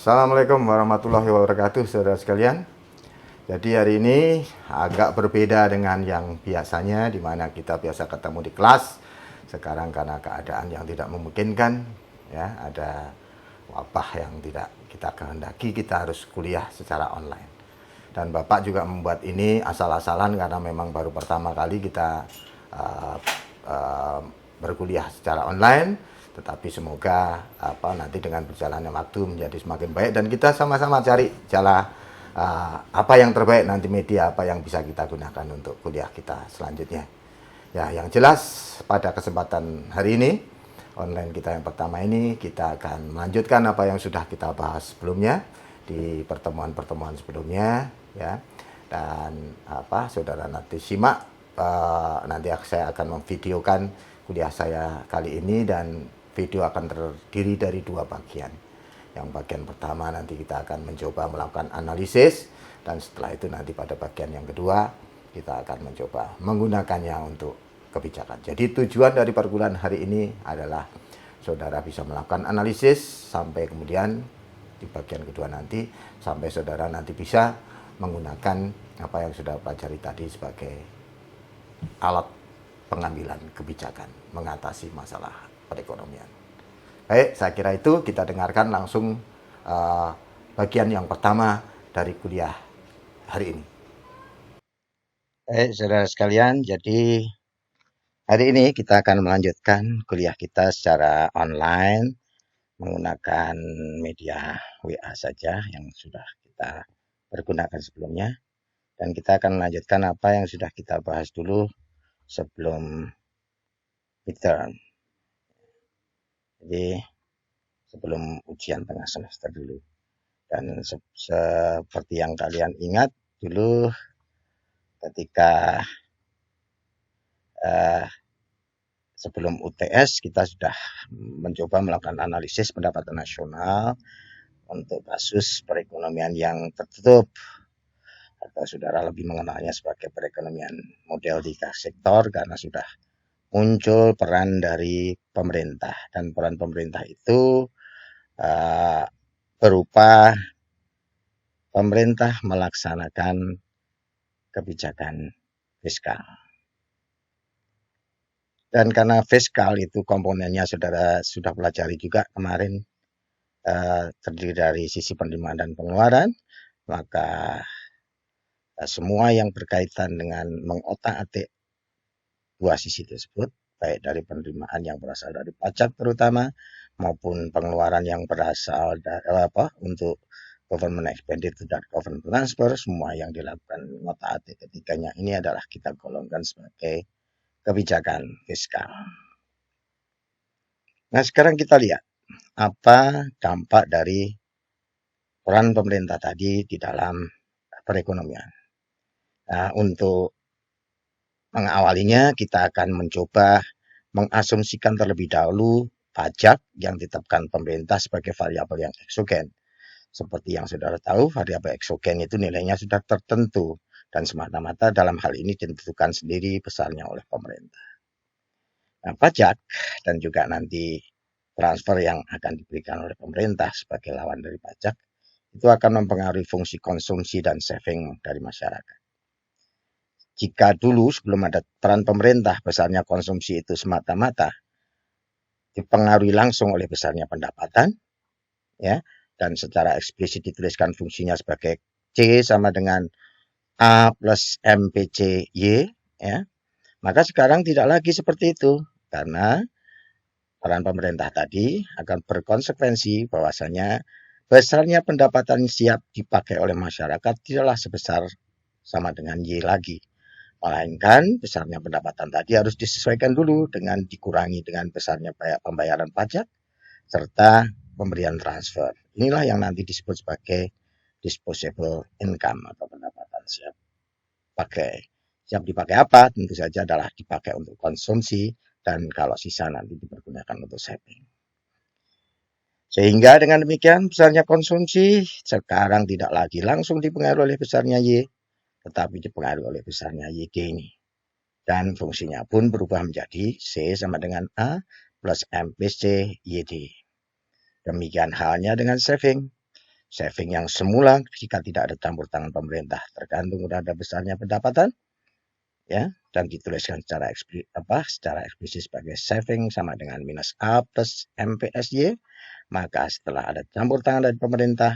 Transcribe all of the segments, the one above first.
Assalamualaikum warahmatullahi wabarakatuh, saudara sekalian. Jadi hari ini agak berbeda dengan yang biasanya, di mana kita biasa ketemu di kelas. Sekarang karena keadaan yang tidak memungkinkan, ya ada wabah yang tidak kita kehendaki, kita harus kuliah secara online. Dan Bapak juga membuat ini asal-asalan karena memang baru pertama kali kita uh, uh, berkuliah secara online. Tetapi semoga nanti dengan berjalannya waktu menjadi semakin baik dan kita sama-sama cari jalan apa yang terbaik, nanti media apa yang bisa kita gunakan untuk kuliah kita selanjutnya. Ya, yang jelas pada kesempatan hari ini online kita yang pertama ini kita akan melanjutkan apa yang sudah kita bahas sebelumnya di pertemuan-pertemuan sebelumnya, ya. Dan saudara nanti simak, nanti saya akan memvideokan kuliah saya kali ini, dan video akan terdiri dari dua bagian. Yang bagian pertama nanti kita akan mencoba melakukan analisis, dan setelah itu nanti pada bagian yang kedua kita akan mencoba menggunakannya untuk kebijakan. Jadi tujuan dari perkuliahan hari ini adalah saudara bisa melakukan analisis sampai kemudian di bagian kedua nanti sampai saudara nanti bisa menggunakan apa yang sudah pelajari tadi sebagai alat pengambilan kebijakan mengatasi masalah perekonomian. Baik, saya kira itu kita dengarkan langsung bagian yang pertama dari kuliah hari ini. Baik, saudara sekalian, jadi hari ini kita akan melanjutkan kuliah kita secara online menggunakan media WA saja yang sudah kita pergunakan sebelumnya. Dan kita akan melanjutkan apa yang sudah kita bahas dulu sebelum midterm. Jadi sebelum ujian tengah semester dulu. Dan seperti yang kalian ingat dulu ketika sebelum UTS kita sudah mencoba melakukan analisis pendapatan nasional untuk kasus perekonomian yang tertutup, atau saudara lebih mengenalnya sebagai perekonomian model 3 sektor, karena sudah muncul peran dari pemerintah, dan peran pemerintah itu berupa pemerintah melaksanakan kebijakan fiskal. Dan karena fiskal itu komponennya saudara sudah pelajari juga kemarin, terdiri dari sisi penerimaan dan pengeluaran, maka semua yang berkaitan dengan mengotak-atik dua sisi tersebut, baik dari penerimaan yang berasal dari pajak terutama maupun pengeluaran yang berasal dari untuk government expenditure dan government transfer, semua yang dilakukan mengotak-atik ketiganya ini adalah kita golongkan sebagai kebijakan fiskal. Nah, sekarang kita lihat apa dampak dari peran pemerintah tadi di dalam perekonomian. Nah, untuk mengawalinya kita akan mencoba mengasumsikan terlebih dahulu pajak yang ditetapkan pemerintah sebagai variabel yang eksogen. Seperti yang saudara tahu, variabel eksogen itu nilainya sudah tertentu dan semata-mata dalam hal ini ditentukan sendiri besarnya oleh pemerintah. Nah, pajak dan juga nanti transfer yang akan diberikan oleh pemerintah sebagai lawan dari pajak itu akan mempengaruhi fungsi konsumsi dan saving dari masyarakat. Jika dulu sebelum ada peran pemerintah, besarnya konsumsi itu semata-mata dipengaruhi langsung oleh besarnya pendapatan, ya, dan secara eksplisit dituliskan fungsinya sebagai C sama dengan A plus MPC Y, ya, maka sekarang tidak lagi seperti itu, karena peran pemerintah tadi akan berkonsekuensi bahwasanya besarnya pendapatan siap dipakai oleh masyarakat tidaklah sebesar sama dengan Y lagi. Melainkan besarnya pendapatan tadi harus disesuaikan dulu dengan dikurangi dengan besarnya pembayaran pajak serta pemberian transfer. Inilah yang nanti disebut sebagai disposable income atau pendapatan siap pakai. Siap dipakai apa? Tentu saja adalah dipakai untuk konsumsi, dan kalau sisa nanti dipergunakan untuk saving. Sehingga dengan demikian besarnya konsumsi sekarang tidak lagi langsung dipengaruhi oleh besarnya Y, tetapi dipengaruhi oleh besarnya YD ini. Dan fungsinya pun berubah menjadi C sama dengan A plus MPC YD. Demikian halnya dengan saving. saving yang semula jika tidak ada campur tangan pemerintah tergantung terhadap besarnya pendapatan, ya, dan dituliskan secara eksplisit sebagai saving sama dengan minus A plus MPSY, maka setelah ada campur tangan dari pemerintah,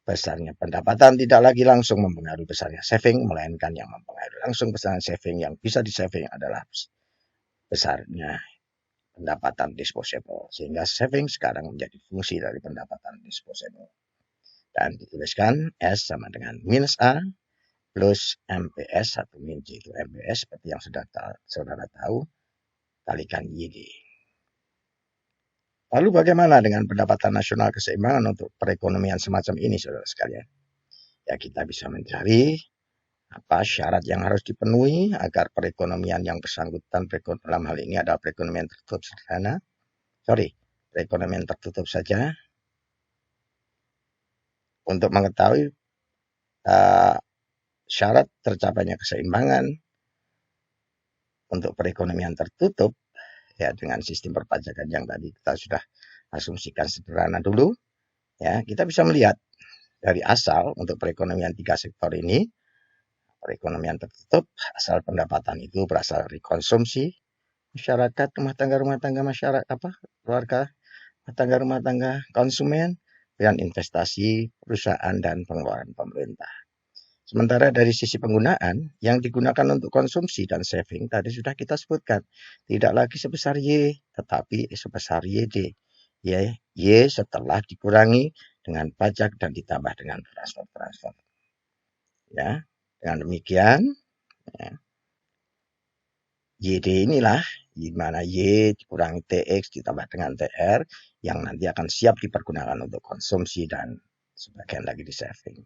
besarnya pendapatan tidak lagi langsung mempengaruhi besarnya saving, melainkan yang mempengaruhi langsung besarnya saving yang bisa di-saving adalah besarnya pendapatan disposable. Sehingga saving sekarang menjadi fungsi dari pendapatan disposable. Dan dituliskan S sama dengan minus A plus MPS, 1 min J itu MPS, seperti yang saudara tahu, kalikan YD. Lalu bagaimana dengan pendapatan nasional keseimbangan untuk perekonomian semacam ini, saudara sekalian? Ya, kita bisa mencari apa syarat yang harus dipenuhi agar perekonomian yang bersangkutan, dalam hal ini adalah perekonomian tertutup sederhana, perekonomian tertutup saja, untuk mengetahui syarat tercapainya keseimbangan untuk perekonomian tertutup, ya, dengan sistem perpajakan yang tadi kita sudah asumsikan sederhana dulu, ya, kita bisa melihat dari asal untuk perekonomian 3 sektor ini, perekonomian tertutup, asal pendapatan itu berasal dari konsumsi masyarakat, rumah tangga masyarakat, keluarga, rumah tangga konsumen, dan investasi perusahaan dan pengeluaran pemerintah. Sementara dari sisi penggunaan, yang digunakan untuk konsumsi dan saving tadi sudah kita sebutkan. Tidak lagi sebesar Y, tetapi sebesar YD. Y setelah dikurangi dengan pajak dan ditambah dengan transfer. Ya, dengan demikian, ya, YD inilah di mana Y dikurangi TX ditambah dengan TR yang nanti akan siap dipergunakan untuk konsumsi dan sebagian lagi di saving.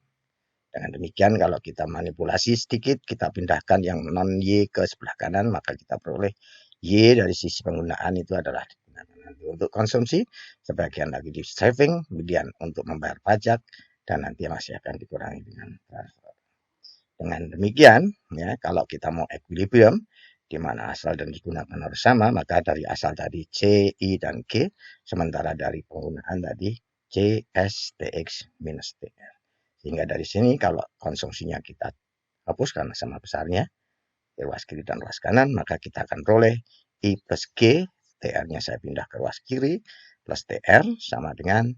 Dengan demikian, kalau kita manipulasi sedikit, kita pindahkan yang non-Y ke sebelah kanan, maka kita peroleh Y dari sisi penggunaan itu adalah digunakan nanti untuk konsumsi, sebagian lagi di saving, kemudian untuk membayar pajak, dan nanti masih akan dikurangi dengan transfer. Dengan demikian, ya, kalau kita mau equilibrium, di mana asal dan digunakan harus sama, maka dari asal tadi C, I, dan G, sementara dari penggunaan tadi C, S, TX, minus TR. Sehingga dari sini kalau konsumsinya kita hapus karena sama besarnya, ruas kiri dan ruas kanan, maka kita akan peroleh I plus G, TR-nya saya pindah ke ruas kiri, plus TR sama dengan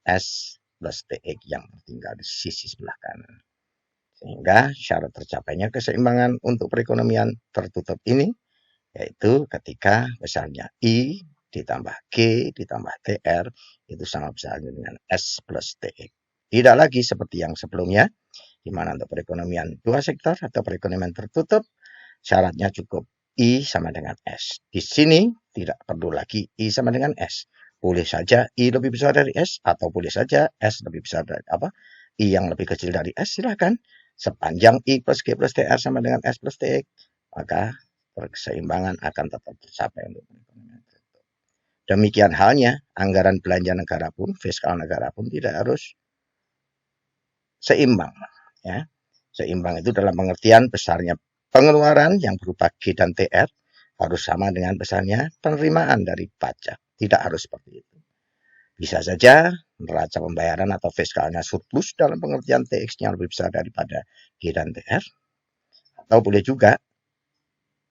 S plus TX yang tinggal di sisi sebelah kanan. Sehingga syarat tercapainya keseimbangan untuk perekonomian tertutup ini, yaitu ketika besarnya I ditambah G ditambah TR itu sama besarnya dengan S plus TX. Tidak lagi seperti yang sebelumnya, di mana untuk perekonomian 2 sektor atau perekonomian tertutup, syaratnya cukup I sama dengan S. Di sini tidak perlu lagi I sama dengan S. Boleh saja I lebih besar dari S, atau boleh saja S lebih besar dari I yang lebih kecil dari S, silakan. Sepanjang I plus G plus TR sama dengan S plus TX, maka keseimbangan akan tetap tercapai untuk perekonomian tertutup. Demikian halnya anggaran belanja negara pun, fiskal negara pun tidak harus seimbang, ya. Seimbang itu dalam pengertian besarnya pengeluaran yang berupa G dan TR harus sama dengan besarnya penerimaan dari pajak. Tidak harus seperti itu. Bisa saja neraca pembayaran atau fiskalnya surplus dalam pengertian TX-nya lebih besar daripada G dan TR. Atau boleh juga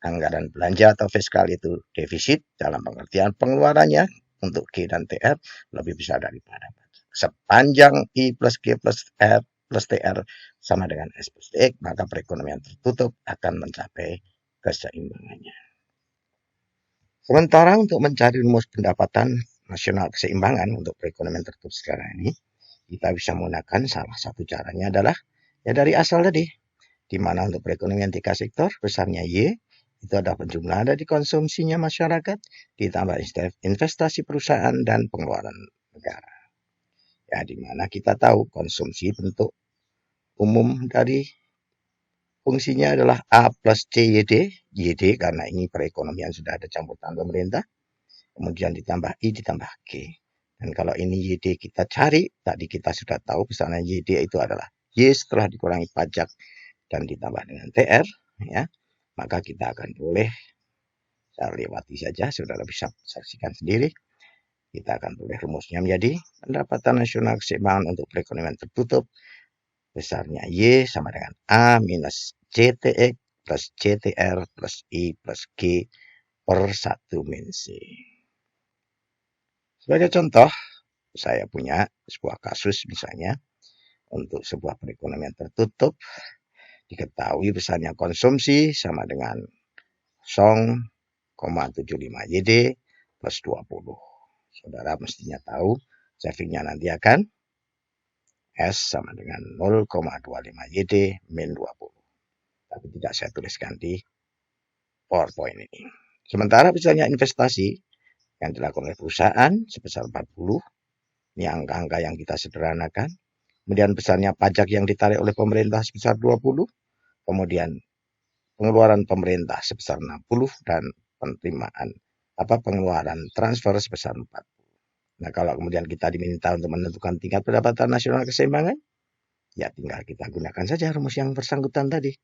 anggaran belanja atau fiskal itu defisit dalam pengertian pengeluarannya untuk G dan TR lebih besar daripada pajak. Sepanjang I plus G plus R plus TR sama dengan S plus TX, maka perekonomian tertutup akan mencapai keseimbangannya. Sementara untuk mencari rumus pendapatan nasional keseimbangan untuk perekonomian tertutup sekarang ini, kita bisa menggunakan salah satu caranya adalah ya dari asal tadi, di mana untuk perekonomian 3 sektor besarnya Y itu adalah penjumlahan dari konsumsinya masyarakat ditambah investasi perusahaan dan pengeluaran negara. Ya, di mana kita tahu konsumsi bentuk umum dari fungsinya adalah A plus CYD, YD karena ini perekonomian sudah ada campur tangan pemerintah, kemudian ditambah I ditambah G. Dan kalau ini YD kita cari, tadi kita sudah tahu misalnya YD itu adalah Y setelah dikurangi pajak dan ditambah dengan TR, ya, maka kita akan boleh, saya lewati saja, saudara bisa saksikan sendiri, kita akan tulis rumusnya menjadi pendapatan nasional keseimbangan untuk perekonomian tertutup besarnya Y sama dengan A minus CTX plus CTR plus I plus G per 1 min C. Sebagai contoh, saya punya sebuah kasus misalnya untuk sebuah perekonomian tertutup diketahui besarnya konsumsi sama dengan 0,75 YD plus 20. Saudara mestinya tahu savingnya nanti akan S sama dengan 0,25 YD min 20. Tapi tidak saya tuliskan di PowerPoint ini. Sementara misalnya investasi yang dilakukan oleh perusahaan sebesar 40, ini angka-angka yang kita sederhanakan. Kemudian besarnya pajak yang ditarik oleh pemerintah sebesar 20, kemudian pengeluaran pemerintah sebesar 60 dan pengeluaran transfer sebesar 40. Nah, kalau kemudian kita diminta untuk menentukan tingkat pendapatan nasional keseimbangan, ya tinggal kita gunakan saja rumus yang bersangkutan tadi.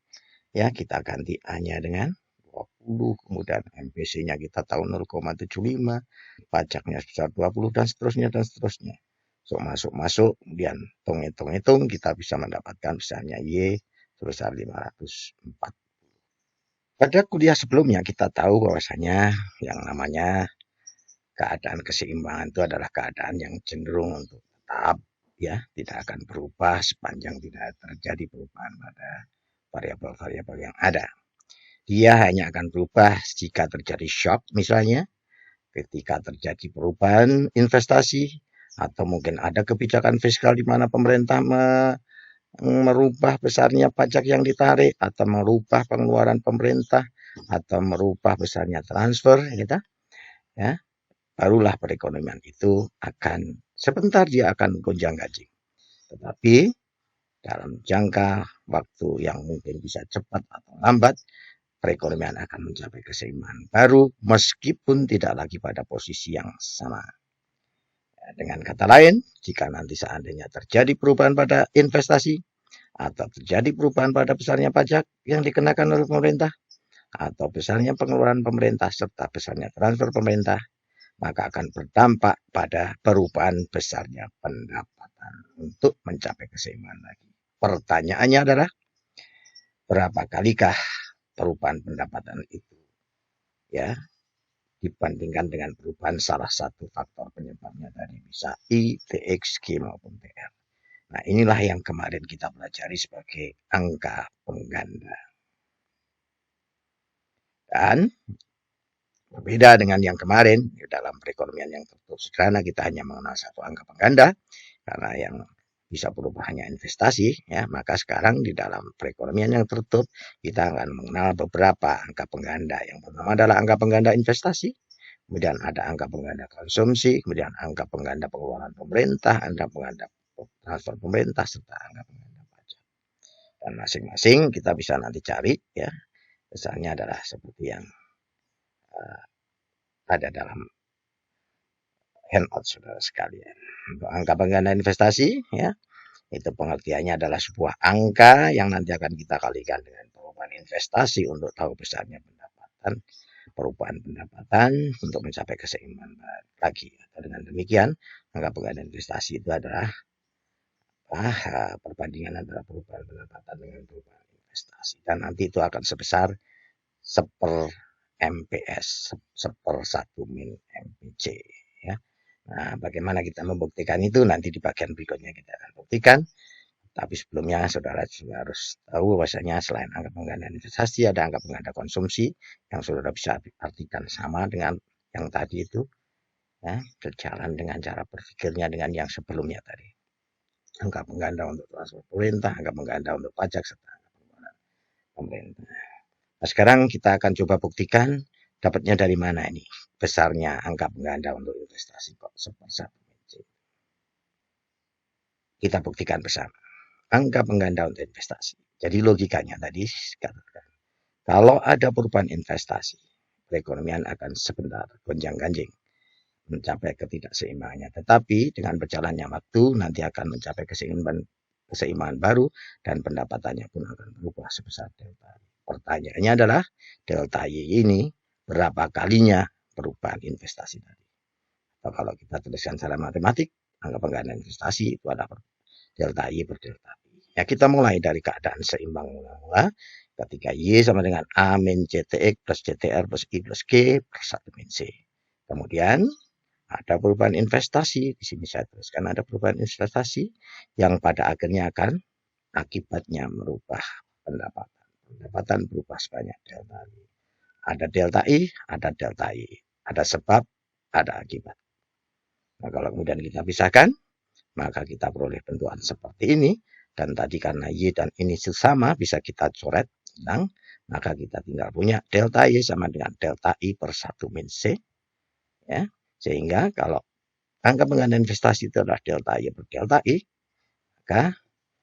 Ya, kita ganti A-nya dengan 20, kemudian MPC-nya kita tahu 0,75, pajaknya sebesar 20 dan seterusnya dan seterusnya. So, masuk, kemudian hitung, kita bisa mendapatkan besarnya Y sebesar 540. Pada kuliah sebelumnya kita tahu bahwasanya yang namanya keadaan keseimbangan itu adalah keadaan yang cenderung untuk tetap, ya, tidak akan berubah sepanjang tidak terjadi perubahan pada variabel-variabel yang ada. Dia hanya akan berubah jika terjadi shock misalnya, ketika terjadi perubahan investasi, atau mungkin ada kebijakan fiskal di mana pemerintah merubah besarnya pajak yang ditarik, atau merubah pengeluaran pemerintah, atau merubah besarnya transfer, gitu, ya. Barulah perekonomian itu akan sebentar dia akan gonjang-ganjing. Tetapi dalam jangka waktu yang mungkin bisa cepat atau lambat, perekonomian akan mencapai keseimbangan baru meskipun tidak lagi pada posisi yang sama. Dengan kata lain, jika nanti seandainya terjadi perubahan pada investasi atau terjadi perubahan pada besarnya pajak yang dikenakan oleh pemerintah atau besarnya pengeluaran pemerintah serta besarnya transfer pemerintah, maka akan berdampak pada perubahan besarnya pendapatan untuk mencapai keseimbangan lagi. Pertanyaannya adalah, berapa kalikah perubahan pendapatan itu, ya, dibandingkan dengan perubahan salah satu faktor penyebabnya tadi, bisa I, TX, G maupun TR. Nah, inilah yang kemarin kita pelajari sebagai angka pengganda. Dan berbeda dengan yang kemarin, dalam perekonomian yang tertutup sederhana kita hanya mengenal satu angka pengganda, karena yang bisa berubah hanya investasi, ya, maka sekarang di dalam perekonomian yang tertutup kita akan mengenal beberapa angka pengganda. Yang pertama adalah angka pengganda investasi, kemudian ada angka pengganda konsumsi, kemudian angka pengganda pengeluaran pemerintah, angka pengganda transfer pemerintah, serta angka pengganda pajak. Dan masing-masing kita bisa nanti cari, ya, misalnya adalah seperti yang ada dalam handout saudara sekalian. Untuk angka pengganda investasi, ya, itu pengertiannya adalah sebuah angka yang nanti akan kita kalikan dengan perubahan investasi untuk tahu besarnya pendapatan, perubahan pendapatan untuk mencapai keseimbangan lagi. Dengan demikian, angka pengganda investasi itu adalah perbandingan antara perubahan pendapatan dengan perubahan investasi. Dan nanti itu akan sebesar 1/MPS, 1/1 min MPC, ya. Nah, bagaimana kita membuktikan itu nanti di bagian berikutnya kita akan buktikan. Tapi sebelumnya saudara juga harus tahu bahwasanya selain angka pengganda investasi ada angka pengganda konsumsi yang saudara bisa artikan sama dengan yang tadi itu, ya, berjalan dengan cara berpikirnya dengan yang sebelumnya tadi. Angka pengganda untuk transfer pemerintah, angka pengganda untuk pajak, serta angka pengeluaran pemerintah. Nah, sekarang kita akan coba buktikan dapatnya dari mana ini besarnya angka pengganda untuk investasi kok seperti kita buktikan bersama. Angka pengganda untuk investasi. Jadi logikanya tadi katakan, kalau ada perubahan investasi, perekonomian akan sebentar gonjang-ganjing mencapai ketidakseimbangannya. Tetapi dengan berjalannya waktu nanti akan mencapai keseimbangan baru dan pendapatannya pun akan berubah sebesar delta. Pertanyaannya adalah delta Y ini berapa kalinya perubahan investasi tadi? Atau kalau kita tuliskan secara matematik, angka penggandaan investasi itu ada delta Y per delta I. Ya, kita mulai dari keadaan seimbang mula-mula. Ketika Y sama dengan A min CTX plus CTR plus I plus G per 1 min C. Kemudian ada perubahan investasi. Di sini saya tuliskan ada perubahan investasi yang pada akhirnya akan akibatnya merubah pendapatan. Pendapatan berubah sebanyak delta I. Ada delta I, ada delta I. Ada sebab, ada akibat. Nah, kalau kemudian kita pisahkan, maka kita peroleh bentukan seperti ini. Dan tadi karena Y dan ini sama, bisa kita coret hilang. Maka kita tinggal punya delta Y sama dengan delta I per 1 min C. Ya. Sehingga kalau angka penggandaan investasi itu adalah delta Y per delta I, maka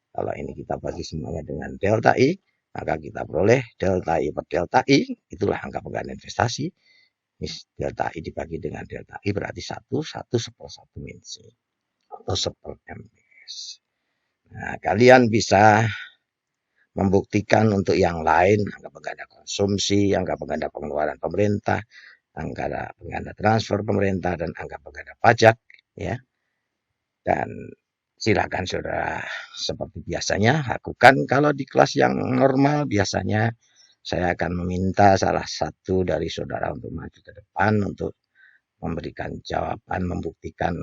kalau ini kita bagi semuanya dengan delta I, maka kita peroleh delta I per delta I, itulah angka penggandaan investasi. Delta I dibagi dengan delta I berarti 1 1/1 min C. Atau 1/MS. Nah, kalian bisa membuktikan untuk yang lain, angka pengganda konsumsi, angka pengganda pengeluaran pemerintah, angka pengganda transfer pemerintah, dan angka pengganda pajak, ya. Dan silakan saudara seperti biasanya lakukan. Kalau di kelas yang normal biasanya saya akan meminta salah satu dari saudara untuk maju ke depan untuk memberikan jawaban, membuktikan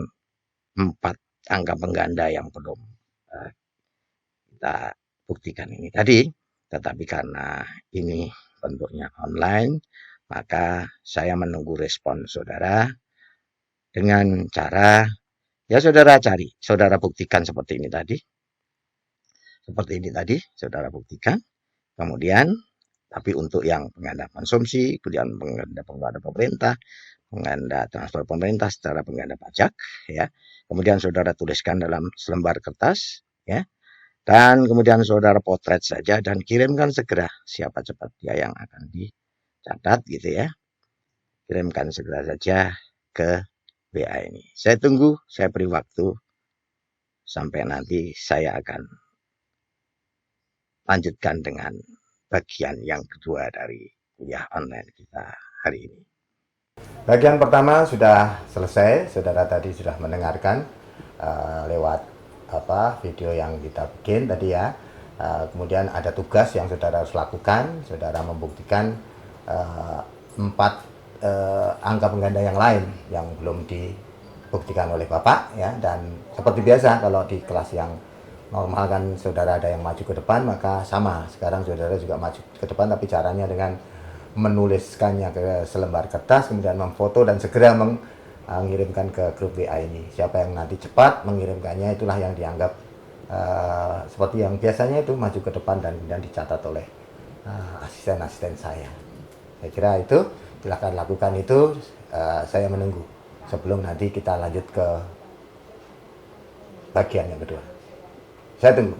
4 angka pengganda yang belum kita buktikan ini tadi. Tetapi karena ini bentuknya online, maka saya menunggu respon saudara dengan cara, ya saudara cari, saudara buktikan seperti ini tadi. Seperti ini tadi, saudara buktikan. Kemudian, tapi untuk yang pengganda konsumsi, kemudian pengganda pemerintah, pengganda transfer pemerintah secara pengganda pajak, ya. Kemudian saudara tuliskan dalam selembar kertas, ya. Dan kemudian saudara potret saja dan kirimkan segera, siapa cepat dia yang akan dicatat gitu ya. Kirimkan segera saja ke WA ini. Saya tunggu, saya beri waktu sampai nanti saya akan lanjutkan dengan bagian yang kedua dari kuliah online kita hari ini. Bagian pertama sudah selesai, saudara tadi sudah mendengarkan lewat video yang kita bikin tadi ya. Kemudian ada tugas yang saudara harus lakukan, saudara membuktikan 4 angka pengganda yang lain yang belum dibuktikan oleh Bapak ya. Dan seperti biasa kalau di kelas yang normal kan saudara ada yang maju ke depan, maka sama sekarang saudara juga maju ke depan, tapi caranya dengan menuliskannya ke selembar kertas, kemudian memfoto dan segera mengirimkan ke grup WA ini. Siapa yang nanti cepat mengirimkannya, itulah yang dianggap seperti yang biasanya itu maju ke depan dan kemudian dicatat oleh asisten-asisten saya. Saya kira itu, silahkan lakukan itu, saya menunggu sebelum nanti kita lanjut ke bagian yang kedua. Saya tunggu.